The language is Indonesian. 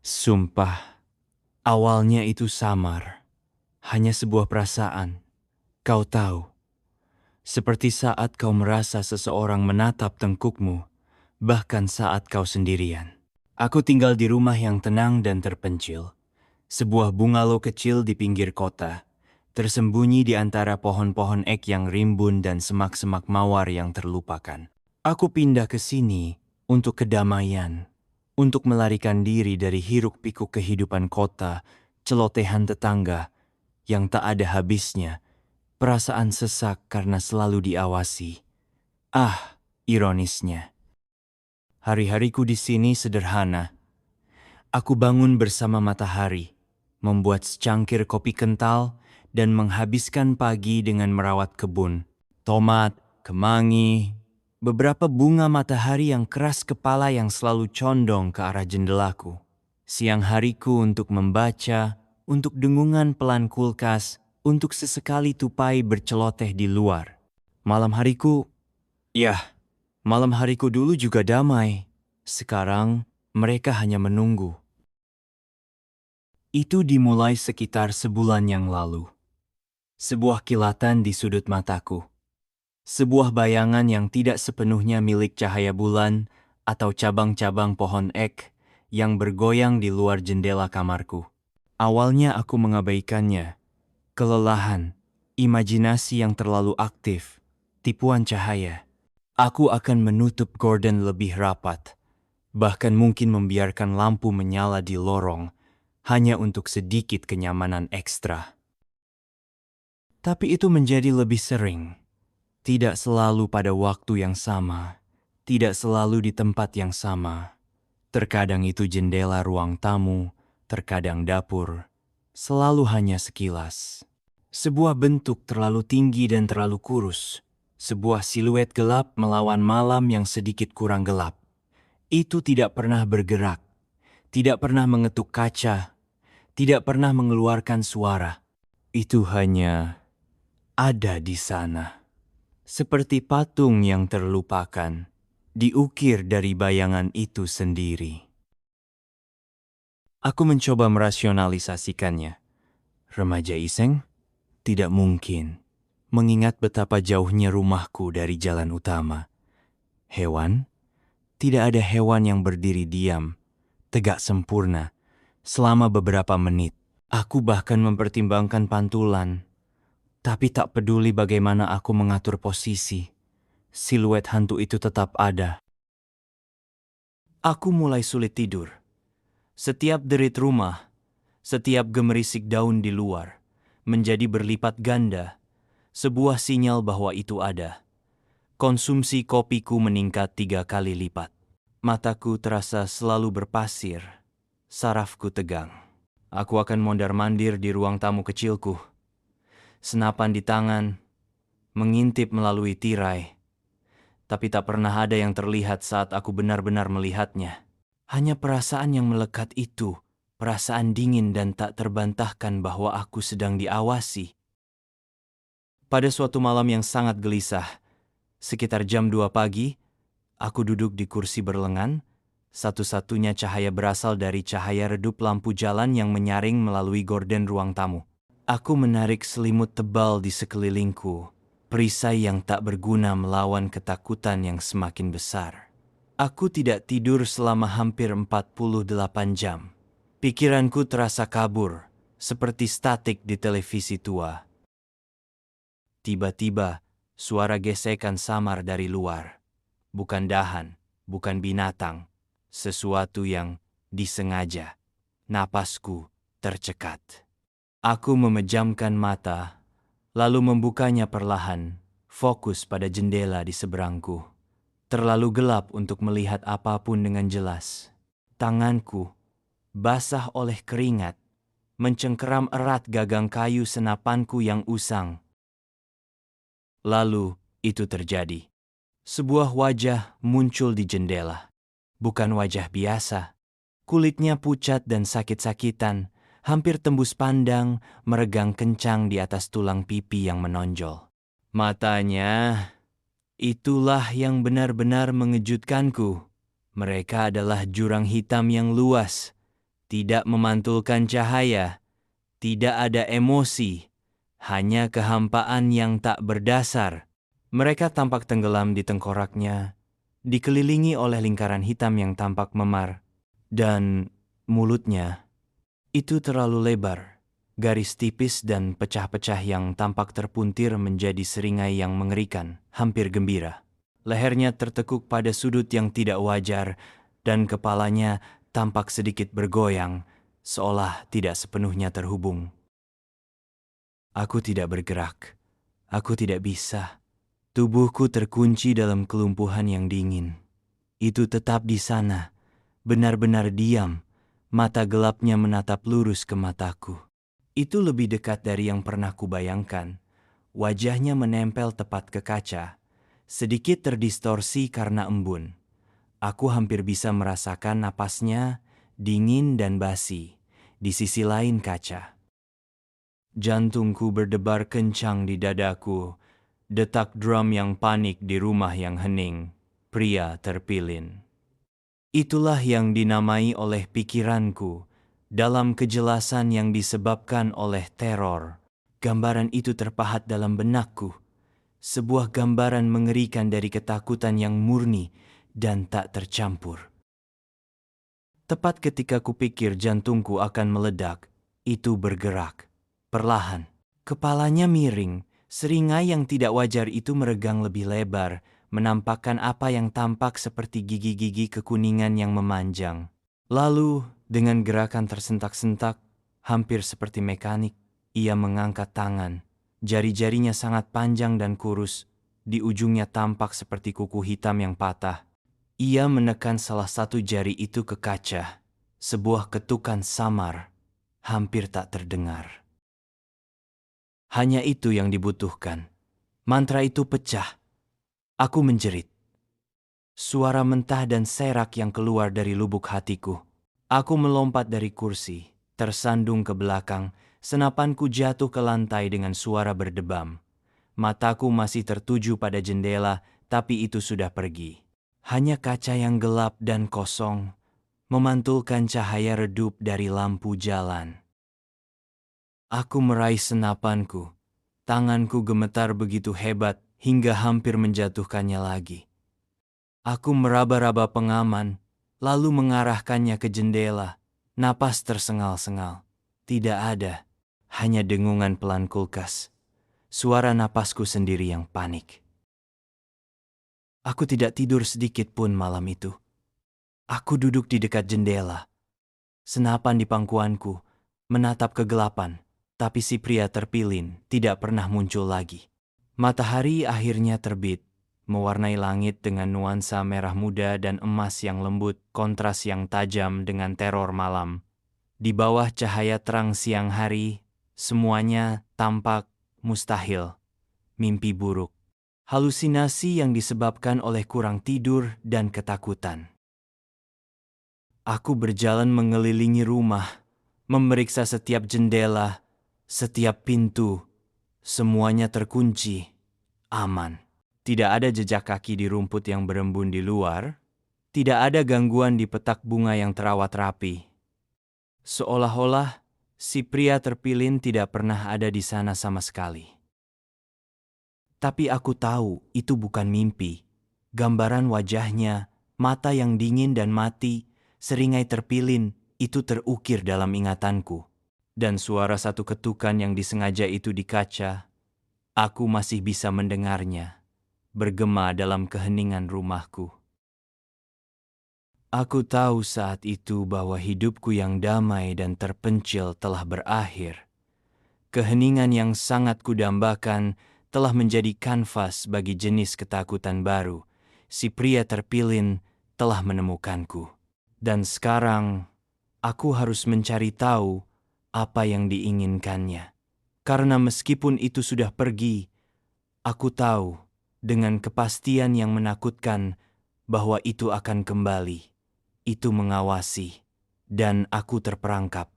Sumpah, awalnya itu samar, hanya sebuah perasaan. Kau tahu, seperti saat kau merasa seseorang menatap tengkukmu, bahkan saat kau sendirian. Aku tinggal di rumah yang tenang dan terpencil, sebuah bungalow kecil di pinggir kota, tersembunyi di antara pohon-pohon ek yang rimbun dan semak-semak mawar yang terlupakan. Aku pindah ke sini untuk kedamaian, untuk melarikan diri dari hiruk-pikuk kehidupan kota, celotehan tetangga yang tak ada habisnya, perasaan sesak karena selalu diawasi. Ah, ironisnya. Hari-hariku di sini sederhana. Aku bangun bersama matahari, membuat secangkir kopi kental, dan menghabiskan pagi dengan merawat kebun. Tomat, kemangi, beberapa bunga matahari yang keras kepala yang selalu condong ke arah jendelaku. Siang hariku untuk membaca, untuk dengungan pelan kulkas, untuk sesekali tupai berceloteh di luar. Malam hariku, malam hariku dulu juga damai. Sekarang, mereka hanya menunggu. Itu dimulai sekitar sebulan yang lalu. Sebuah kilatan di sudut mataku. Sebuah bayangan yang tidak sepenuhnya milik cahaya bulan atau cabang-cabang pohon ek yang bergoyang di luar jendela kamarku. Awalnya aku mengabaikannya. Kelelahan, imajinasi yang terlalu aktif, tipuan cahaya. Aku akan menutup gorden lebih rapat, bahkan mungkin membiarkan lampu menyala di lorong hanya untuk sedikit kenyamanan ekstra. Tapi itu menjadi lebih sering. Tidak selalu pada waktu yang sama, tidak selalu di tempat yang sama. Terkadang itu jendela ruang tamu, terkadang dapur, selalu hanya sekilas. Sebuah bentuk terlalu tinggi dan terlalu kurus, sebuah siluet gelap melawan malam yang sedikit kurang gelap. Itu tidak pernah bergerak, tidak pernah mengetuk kaca, tidak pernah mengeluarkan suara. Itu hanya ada di sana. Seperti patung yang terlupakan, diukir dari bayangan itu sendiri. Aku mencoba merasionalisasikannya. Remaja iseng? Tidak mungkin, mengingat betapa jauhnya rumahku dari jalan utama. Hewan? Tidak ada hewan yang berdiri diam, tegak sempurna, selama beberapa menit. Aku bahkan mempertimbangkan pantulan, tapi tak peduli bagaimana aku mengatur posisi. Siluet hantu itu tetap ada. Aku mulai sulit tidur. Setiap derit rumah, setiap gemerisik daun di luar, menjadi berlipat ganda, sebuah sinyal bahwa itu ada. Konsumsi kopiku meningkat 3 kali lipat. Mataku terasa selalu berpasir, sarafku tegang. Aku akan mondar-mandir di ruang tamu kecilku. Senapan di tangan, mengintip melalui tirai. Tapi tak pernah ada yang terlihat saat aku benar-benar melihatnya. Hanya perasaan yang melekat itu, perasaan dingin dan tak terbantahkan bahwa aku sedang diawasi. Pada suatu malam yang sangat gelisah, sekitar jam 2 pagi, aku duduk di kursi berlengan, satu-satunya cahaya berasal dari cahaya redup lampu jalan yang menyaring melalui gorden ruang tamu. Aku menarik selimut tebal di sekelilingku, perisai yang tak berguna melawan ketakutan yang semakin besar. Aku tidak tidur selama hampir 48 jam. Pikiranku terasa kabur, seperti statik di televisi tua. Tiba-tiba, suara gesekan samar dari luar. Bukan dahan, bukan binatang, sesuatu yang disengaja. Napasku tercekat. Aku memejamkan mata, lalu membukanya perlahan, fokus pada jendela di seberangku. Terlalu gelap untuk melihat apapun dengan jelas. Tanganku, basah oleh keringat, mencengkeram erat gagang kayu senapanku yang usang. Lalu, itu terjadi. Sebuah wajah muncul di jendela. Bukan wajah biasa. Kulitnya pucat dan sakit-sakitan, hampir tembus pandang, meregang kencang di atas tulang pipi yang menonjol. Matanya, itulah yang benar-benar mengejutkanku. Mereka adalah jurang hitam yang luas, tidak memantulkan cahaya, tidak ada emosi, hanya kehampaan yang tak berdasar. Mereka tampak tenggelam di tengkoraknya, dikelilingi oleh lingkaran hitam yang tampak memar, dan mulutnya itu terlalu lebar, garis tipis dan pecah-pecah yang tampak terpuntir menjadi seringai yang mengerikan, hampir gembira. Lehernya tertekuk pada sudut yang tidak wajar, dan kepalanya tampak sedikit bergoyang, seolah tidak sepenuhnya terhubung. Aku tidak bergerak. Aku tidak bisa. Tubuhku terkunci dalam kelumpuhan yang dingin. Itu tetap di sana, benar-benar diam. Mata gelapnya menatap lurus ke mataku. Itu lebih dekat dari yang pernah kubayangkan. Wajahnya menempel tepat ke kaca, sedikit terdistorsi karena embun. Aku hampir bisa merasakan napasnya, dingin dan basi, di sisi lain kaca. Jantungku berdebar kencang di dadaku, detak drum yang panik di rumah yang hening, pria terpilin. Itulah yang dinamai oleh pikiranku, dalam kejelasan yang disebabkan oleh teror. Gambaran itu terpahat dalam benakku, sebuah gambaran mengerikan dari ketakutan yang murni dan tak tercampur. Tepat ketika kupikir jantungku akan meledak, itu bergerak. Perlahan, kepalanya miring, seringai yang tidak wajar itu meregang lebih lebar, menampakkan apa yang tampak seperti gigi-gigi kekuningan yang memanjang. Lalu, dengan gerakan tersentak-sentak, hampir seperti mekanik, ia mengangkat tangan. Jari-jarinya sangat panjang dan kurus, di ujungnya tampak seperti kuku hitam yang patah. Ia menekan salah satu jari itu ke kaca. Sebuah ketukan samar, hampir tak terdengar. Hanya itu yang dibutuhkan. Mantra itu pecah. Aku menjerit. Suara mentah dan serak yang keluar dari lubuk hatiku. Aku melompat dari kursi, tersandung ke belakang, senapanku jatuh ke lantai dengan suara berdebam. Mataku masih tertuju pada jendela, tapi itu sudah pergi. Hanya kaca yang gelap dan kosong, memantulkan cahaya redup dari lampu jalan. Aku meraih senapanku. Tanganku gemetar begitu hebat hingga hampir menjatuhkannya lagi. Aku meraba-raba pengaman, lalu mengarahkannya ke jendela. Napas tersengal-sengal. Tidak ada, hanya dengungan pelan kulkas. Suara napasku sendiri yang panik. Aku tidak tidur sedikit pun malam itu. Aku duduk di dekat jendela. Senapan di pangkuanku, menatap kegelapan. Tapi si pria terpilin tidak pernah muncul lagi. Matahari akhirnya terbit, mewarnai langit dengan nuansa merah muda dan emas yang lembut, kontras yang tajam dengan teror malam. Di bawah cahaya terang siang hari, semuanya tampak mustahil, mimpi buruk, halusinasi yang disebabkan oleh kurang tidur dan ketakutan. Aku berjalan mengelilingi rumah, memeriksa setiap jendela, setiap pintu. Semuanya terkunci, aman. Tidak ada jejak kaki di rumput yang berembun di luar. Tidak ada gangguan di petak bunga yang terawat rapi. Seolah-olah si pria terpilin tidak pernah ada di sana sama sekali. Tapi aku tahu itu bukan mimpi. Gambaran wajahnya, mata yang dingin dan mati, seringai terpilin, itu terukir dalam ingatanku. Dan suara satu ketukan yang disengaja itu di kaca, aku masih bisa mendengarnya, bergema dalam keheningan rumahku. Aku tahu saat itu bahwa hidupku yang damai dan terpencil telah berakhir. Keheningan yang sangat kudambakan telah menjadi kanvas bagi jenis ketakutan baru. Si pria terpilin telah menemukanku. Dan sekarang, aku harus mencari tahu apa yang diinginkannya. Karena meskipun itu sudah pergi, aku tahu dengan kepastian yang menakutkan bahwa itu akan kembali. Itu mengawasi, dan aku terperangkap.